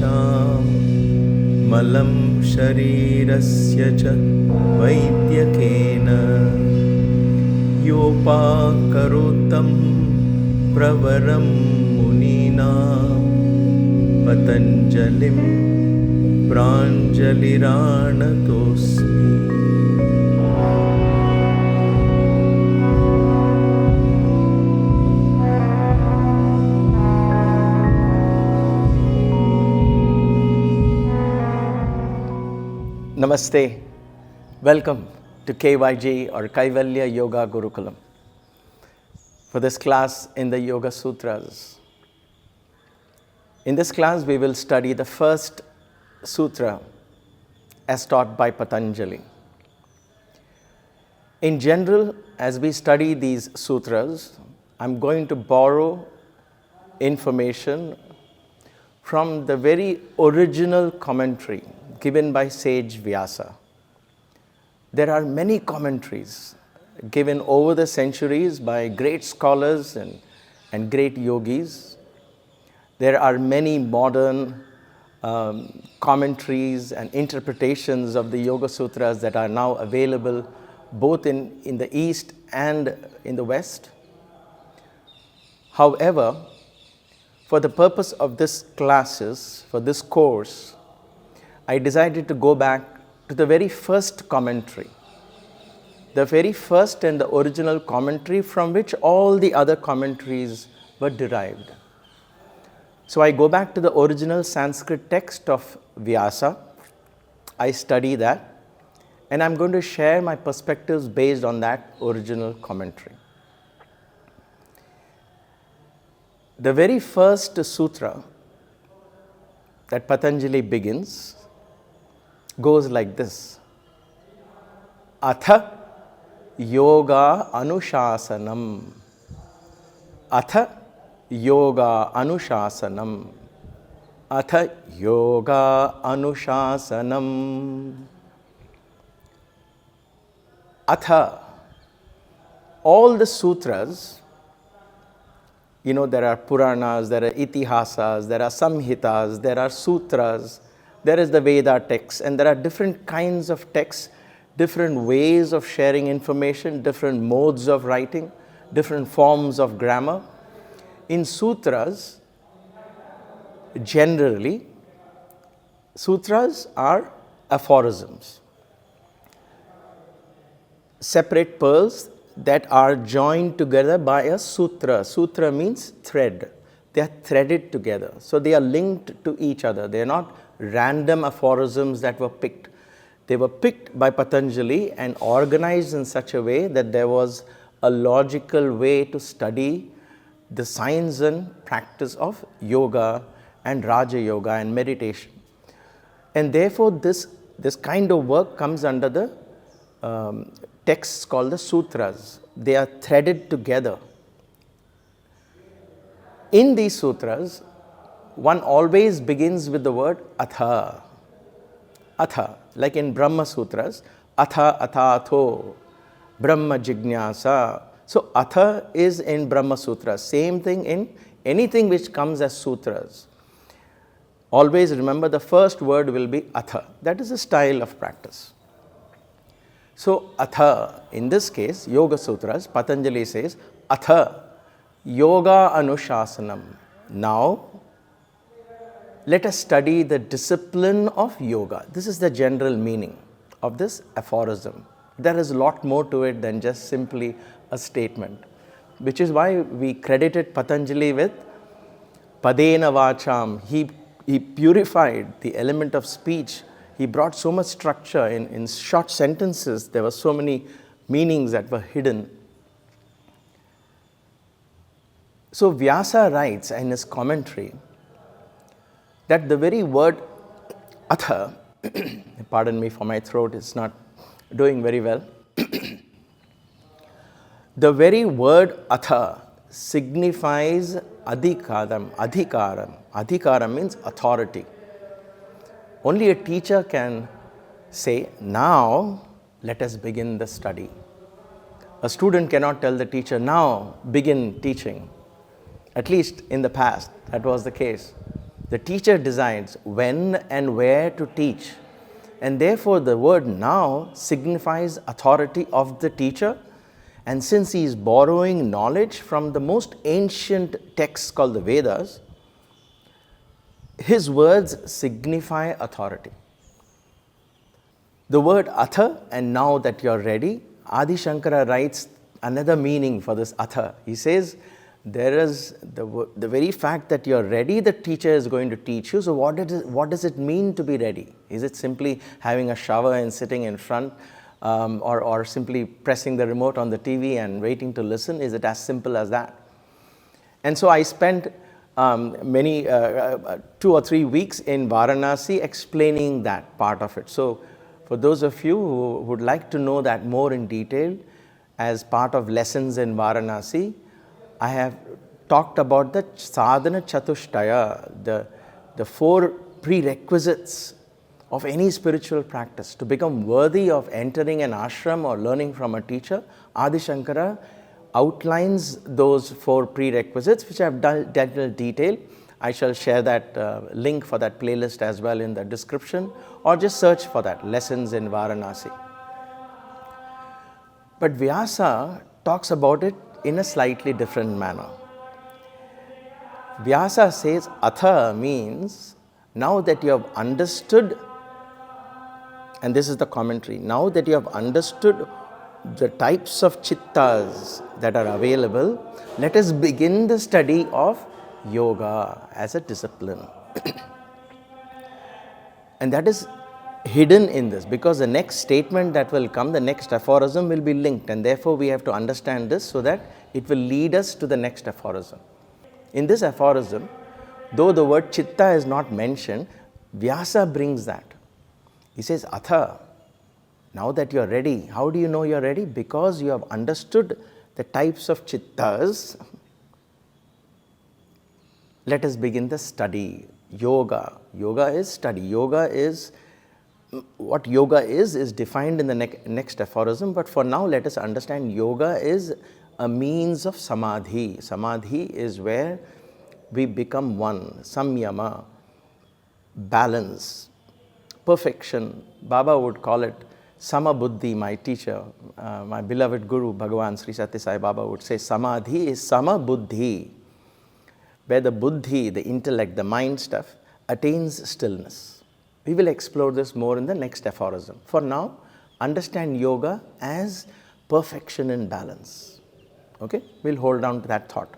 येषां मलं शरीरस्य च वैद्यकेन योपाकरोतं प्रवरं मुनीनां पतञ्जलिं प्राञ्जलिरानतोऽस्मि. Namaste. Welcome to KYG or Kaivalya Yoga Gurukulam. For this class in the Yoga Sutras. In this class we will study the first sutra as taught by Patanjali. In general, as we study these sutras, I'm going to borrow information from the very original commentary given by sage Vyasa. There are many commentaries given over the centuries by great scholars and great yogis. There are many modern commentaries and interpretations of the Yoga Sutras that are now available both in the East and in the West. However, for the purpose of this classes, for this course, I decided to go back to the very first commentary, the very first and the original commentary from which all the other commentaries were derived. So I go back to the original Sanskrit text of Vyasa. I study that, and I'm going to share my perspectives based on that original commentary. The very first sutra that Patanjali begins goes like this: atha yogānuśāsanam. Atha yogānuśāsanam. Atha yogānuśāsanam. Atha. All the sutras, there are Puranas, there are Itihasas, there are Samhitas, there are Sutras, there is the Veda text, and there are different kinds of texts, different ways of sharing information, different modes of writing, different forms of grammar. In sutras, generally, sutras are aphorisms, separate pearls that are joined together by a sutra. Sutra means thread. They are threaded together. So they are linked to each other. They are not random aphorisms that were picked. They were picked by Patanjali and organized in such a way that there was a logical way to study the science and practice of yoga and Raja Yoga and meditation. And therefore this kind of work comes under the texts called the sutras. They are threaded together. In these sutras, one always begins with the word atha. Atha, like in Brahma Sutras, atha athatho, Brahma Jignasa. So atha is in Brahma Sutras. Same thing in anything which comes as sutras. Always remember the first word will be atha. That is a style of practice. So atha, in this case, Yoga Sutras, Patanjali says, atha yogānuśāsanam. Now, let us study the discipline of yoga. This is the general meaning of this aphorism. There is a lot more to it than just simply a statement, which is why we credited Patanjali with padena vacham. He purified the element of speech. He brought so much structure in short sentences. There were so many meanings that were hidden. So Vyasa writes in his commentary that the very word atha, pardon me for my throat, it's not doing very well. The very word atha signifies adhikaram. Adhikaram means authority. Only a teacher can say, now let us begin the study. A student cannot tell the teacher, now begin teaching. At least in the past, that was the case. The teacher decides when and where to teach. And therefore, the word now signifies authority of the teacher. And since he is borrowing knowledge from the most ancient texts called the Vedas, his words signify authority. The word atha, and now that you are ready, Adi Shankara writes another meaning for this atha. He says, there is the very fact that you are ready, the teacher is going to teach you. So what does it mean to be ready? Is it simply having a shower and sitting in front, or simply pressing the remote on the TV and waiting to listen? Is it as simple as that? And so I spent 2 or 3 weeks in Varanasi explaining that part of it. So for those of you who would like to know that more in detail, as part of lessons in Varanasi, I have talked about the sadhana chatushtaya, the 4 prerequisites of any spiritual practice. To become worthy of entering an ashram or learning from a teacher, Adi Shankara outlines those 4 prerequisites, which I have dealt in detail. I shall share that link for that playlist as well in the description, or just search for that, Lessons in Varanasi. But Vyasa talks about it in a slightly different manner. Vyasa says atha means, now that you have understood, and this is the commentary, now that you have understood the types of chittas that are available, let us begin the study of yoga as a discipline. And that is hidden in this, because the next statement that will come, the next aphorism will be linked, and therefore we have to understand this so that it will lead us to the next aphorism. In this aphorism, though the word chitta is not mentioned, Vyasa brings that. He says, atha, now that you are ready. How do you know you are ready? Because you have understood the types of chittas. Let us begin the study. Yoga. Yoga is study. Yoga is, what yoga is defined in the next aphorism. But for now, let us understand yoga is a means of samadhi. Samadhi is where we become one. Samyama, balance, perfection. Baba would call it Samabuddhi. My teacher, my beloved Guru, Bhagavan Sri Sathya Sai Baba would say Samadhi is Samabuddhi, where the buddhi, the intellect, the mind stuff attains stillness. We will explore this more in the next aphorism. For now, understand yoga as perfection and balance. Okay, we'll hold on to that thought.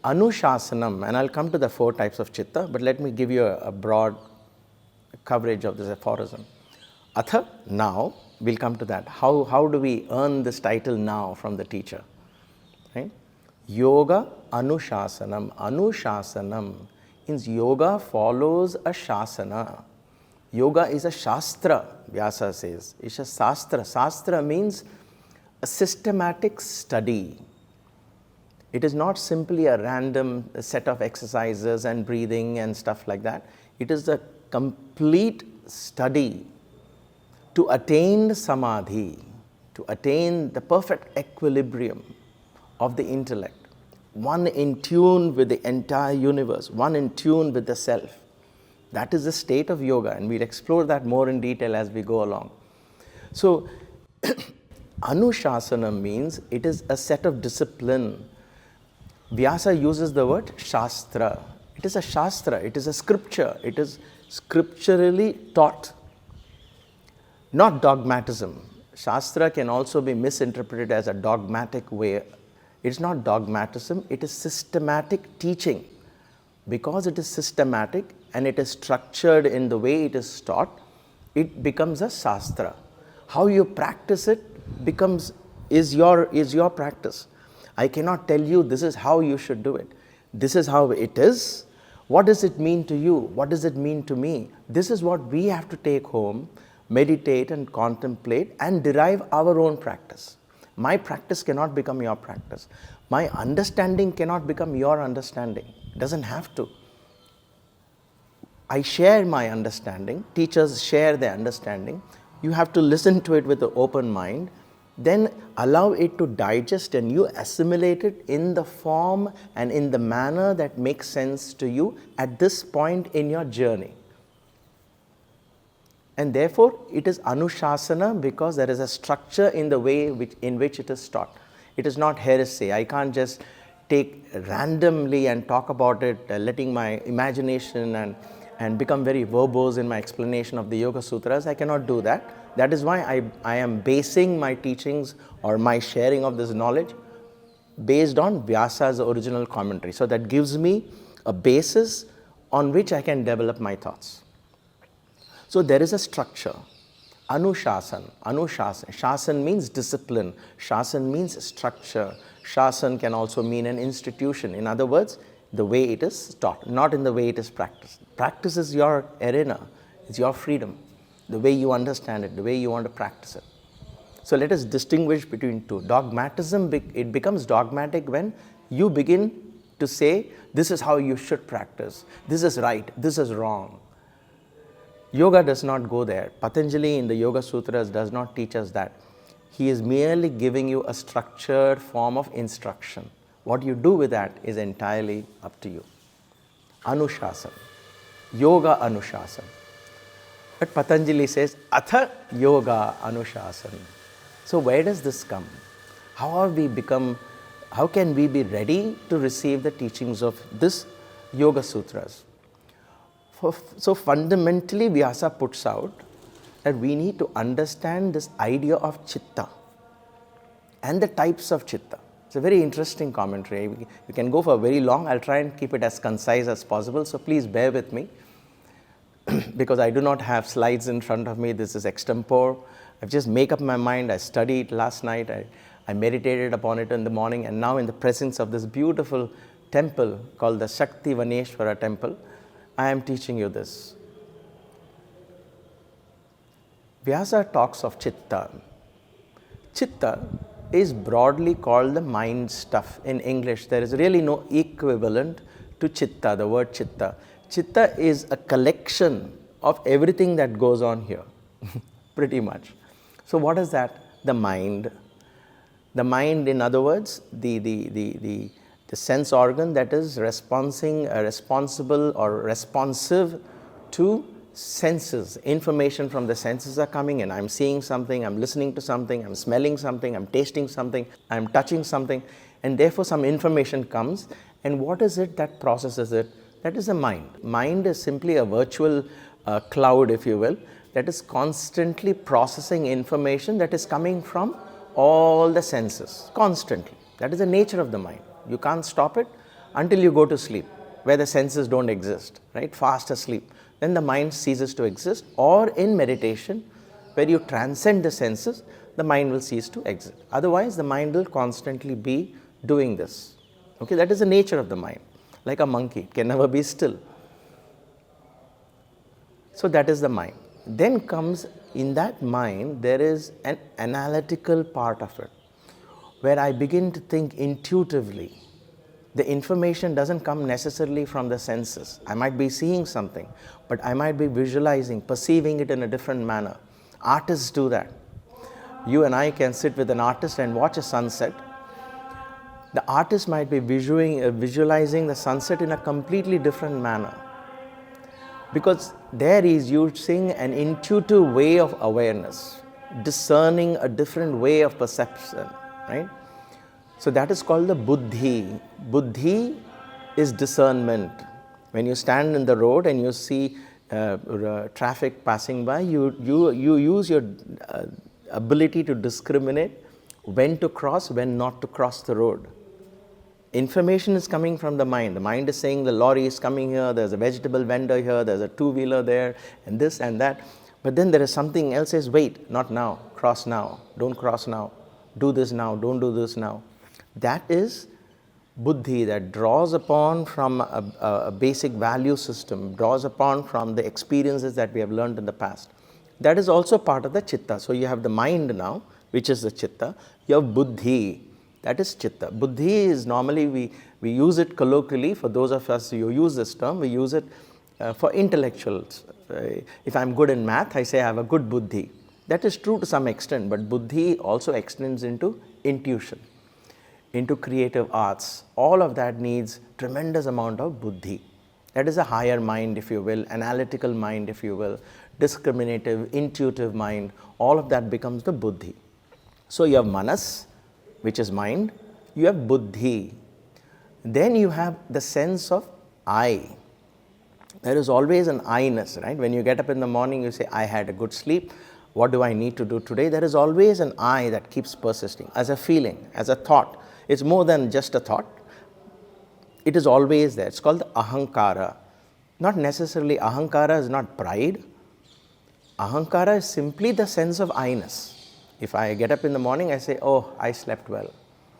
Anuśāsanam, and I'll come to the 4 types of chitta, but let me give you a broad coverage of this aphorism. Atha, now, we'll come to that. How do we earn this title now from the teacher? Right? Yoga Anuśāsanam. Anuśāsanam means yoga follows a shasana. Yoga is a shastra, Vyasa says. It's a sastra. Sastra means a systematic study. It is not simply a random set of exercises and breathing and stuff like that. It is a complete study to attain samadhi, to attain the perfect equilibrium of the intellect, one in tune with the entire universe, one in tune with the self. That is the state of yoga, and we'll explore that more in detail as we go along. So, Anuśāsanam means it is a set of discipline. Vyasa uses the word shastra. It is a shastra, it is a scripture, it is scripturally taught, not dogmatism. Shastra can also be misinterpreted as a dogmatic way. It's not dogmatism, it is systematic teaching. Because it is systematic and it is structured in the way it is taught, it becomes a shastra. How you practice it is your practice. I cannot tell you this is how you should do it. This is how it is. What does it mean to you? What does it mean to me? This is what we have to take home, meditate and contemplate and derive our own practice. My practice cannot become your practice. My understanding cannot become your understanding. It doesn't have to. I share my understanding. Teachers share their understanding. You have to listen to it with an open mind then allow it to digest and you assimilate it in the form and in the manner that makes sense to you at this point in your journey. And therefore, it is anushasana because there is a structure in the way in which it is taught. It is not heresy. I can't just take randomly and talk about it, letting my imagination and become very verbose in my explanation of the Yoga Sutras. I cannot do that. That is why I am basing my teachings or my sharing of this knowledge based on Vyasa's original commentary. So that gives me a basis on which I can develop my thoughts. So there is a structure. Anushasana. Shasan means discipline. Shasan means structure. Shasan can also mean an institution. In other words, the way it is taught, not in the way it is practiced. Practice is your arena. It's your freedom. The way you understand it, the way you want to practice it. So let us distinguish between two. Dogmatism, it becomes dogmatic when you begin to say, this is how you should practice. This is right. This is wrong. Yoga does not go there. Patanjali in the Yoga Sutras does not teach us that. He is merely giving you a structured form of instruction. What you do with that is entirely up to you. Anushāsanam. Yoga Anushāsanam. But Patanjali says, atha yoga anushāsanam. So where does this come? How can we be ready to receive the teachings of this Yoga Sutras? So fundamentally, Vyasa puts out that we need to understand this idea of chitta and the types of chitta. It's a very interesting commentary. We can go for very long. I'll try and keep it as concise as possible. So please bear with me because I do not have slides in front of me. This is extempore. I've just made up my mind. I studied last night. I meditated upon it in the morning. And now in the presence of this beautiful temple called the Shaktivaneshwar Temple, I am teaching you this. Vyasa talks of chitta. Chitta is broadly called the mind stuff. In English, there is really no equivalent to chitta, the word chitta. Chitta is a collection of everything that goes on here, pretty much. So what is that? The mind. The mind, in other words, the sense organ that is responsible or responsive to senses. Information from the senses are coming in. I'm seeing something, I'm listening to something, I'm smelling something, I'm tasting something, I'm touching something, and therefore some information comes. And what is it that processes it? That is the mind. Mind is simply a virtual cloud, if you will, that is constantly processing information that is coming from all the senses, constantly. That is the nature of the mind. You can't stop it until you go to sleep, where the senses don't exist, right? Fast asleep. Then the mind ceases to exist, or in meditation, where you transcend the senses, the mind will cease to exist. Otherwise, the mind will constantly be doing this. Okay, that is the nature of the mind. Like a monkey, it can never be still. So that is the mind. Then comes, in that mind, there is an analytical part of it, where I begin to think intuitively. The information doesn't come necessarily from the senses. I might be seeing something, but I might be visualizing, perceiving it in a different manner. Artists do that. You and I can sit with an artist and watch a sunset. The artist might be visualizing the sunset in a completely different manner, because there he is using an intuitive way of awareness, discerning a different way of perception, right? So that is called the buddhi. Buddhi is discernment. When you stand in the road and you see traffic passing by, you use your ability to discriminate when to cross, when not to cross the road. Information is coming from the mind. The mind is saying the lorry is coming here, there's a vegetable vendor here, there's a two-wheeler there, and this and that. But then there is something else says, wait, not now, cross now, don't cross now, do this now, don't do this now. That is buddhi, that draws upon from a basic value system, draws upon from the experiences that we have learned in the past. That is also part of the chitta. So you have the mind now, which is the chitta. You have buddhi, that is chitta. Buddhi is normally, we use it colloquially. For those of us who use this term, we use it for intellectuals. If I'm good in math, I say I have a good buddhi. That is true to some extent, but buddhi also extends into intuition, into creative arts. All of that needs tremendous amount of buddhi. That is a higher mind, if you will, analytical mind, if you will, discriminative, intuitive mind. All of that becomes the buddhi. So you have manas, which is mind. You have buddhi. Then you have the sense of I. There is always an I-ness, right? When you get up in the morning, you say, I had a good sleep. What do I need to do today? There is always an I that keeps persisting as a feeling, as a thought. It's more than just a thought. It is always there. It's called the ahankara. Not necessarily, ahankara is not pride. Ahankara is simply the sense of I-ness. If I get up in the morning, I say, oh, I slept well.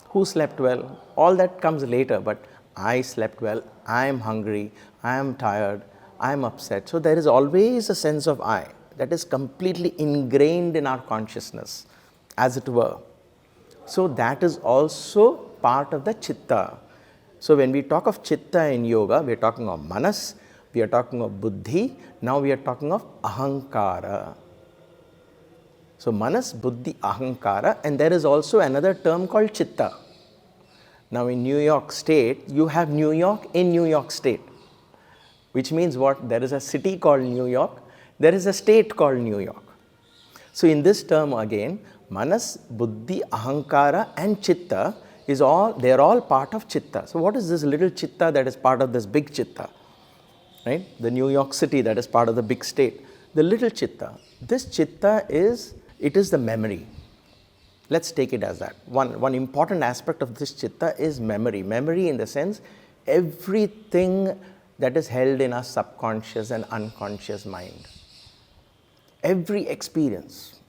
Who slept well? All that comes later, but I slept well, I am hungry, I am tired, I am upset. So there is always a sense of I that is completely ingrained in our consciousness, as it were. So that is also part of the chitta. So when we talk of chitta in yoga, we are talking of manas, we are talking of buddhi, now we are talking of ahankara. So manas, buddhi, ahankara, and there is also another term called chitta. Now in New York State, you have New York in New York State, which means what? There is a city called New York, there is a state called New York. So in this term again, manas, buddhi, ahankara and chitta they are all part of chitta. So what is this little chitta that is part of this big chitta? Right? The New York City that is part of the big state. The little chitta. This chitta is the memory. Let's take it as that. One important aspect of this chitta is memory. Memory in the sense, everything that is held in our subconscious and unconscious mind. Every experience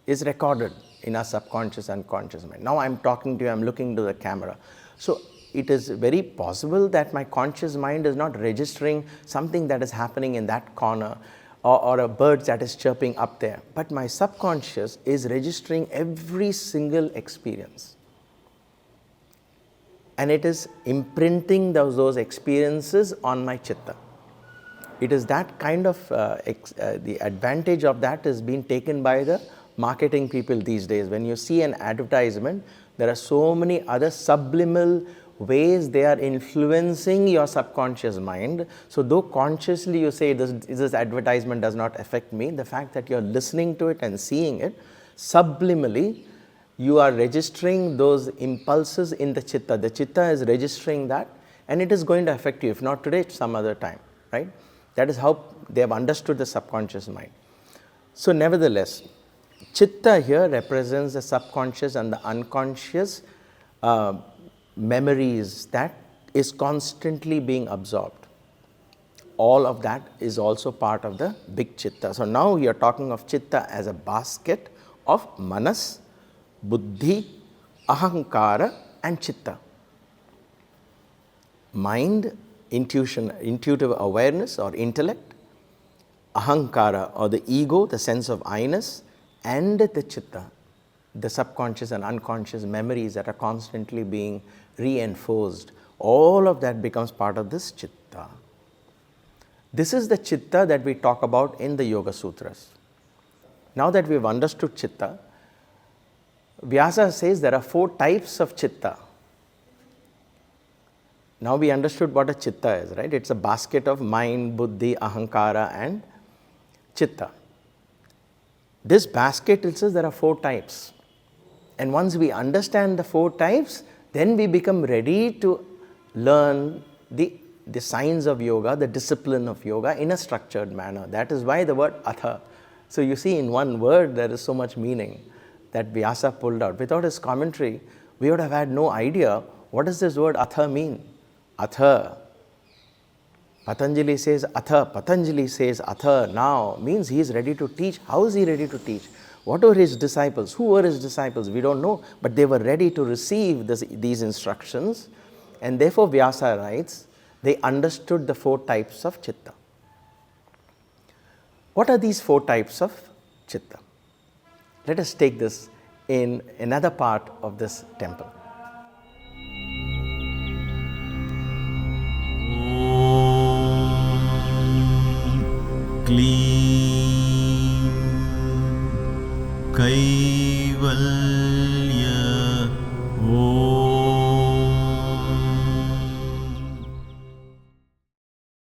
is recorded in our subconscious and conscious mind. Now I'm talking to you, I'm looking to the camera. So it is very possible that my conscious mind is not registering something that is happening in that corner, or a bird that is chirping up there. But my subconscious is registering every single experience. And it is imprinting those experiences on my chitta. It is that kind of, the advantage of that is being taken by the marketing people these days. When you see an advertisement, there are so many other subliminal ways they are influencing your subconscious mind. So though consciously you say this advertisement does not affect me, the fact that you're listening to it and seeing it, subliminally you are registering those impulses in the chitta. The chitta is registering that, and it is going to affect you. If not today, some other time, right? That is how they have understood the subconscious mind. So nevertheless, chitta here represents the subconscious and the unconscious memories that is constantly being absorbed. All of that is also part of the big chitta. So now you are talking of chitta as a basket of manas, buddhi, ahankara and chitta. Mind, intuition, intuitive awareness or intellect, ahankara or the ego, the sense of I-ness, and the chitta, the subconscious and unconscious memories that are constantly being reinforced. All of that becomes part of this chitta. This is the chitta that we talk about in the Yoga Sutras. Now that we have understood chitta, Vyasa says there are 4 types of chitta. Now we understood what a chitta is, right? It's a basket of mind, buddhi, ahankara and chitta. This basket, it says there are 4 types. And once we understand the 4 types, then we become ready to learn the science of yoga, the discipline of yoga in a structured manner. That is why the word atha. So you see, in one word there is so much meaning that Vyasa pulled out. Without his commentary, we would have had no idea what does this word atha mean. Atha. Patanjali says atha. Patanjali says atha now means he is ready to teach. How is he ready to teach? What were his disciples? Who were his disciples? We don't know, but they were ready to receive these instructions, and therefore Vyasa writes, they understood the 4 types of chitta. What are these 4 types of chitta? Let us take this in another part of this temple. Clean Kaivalya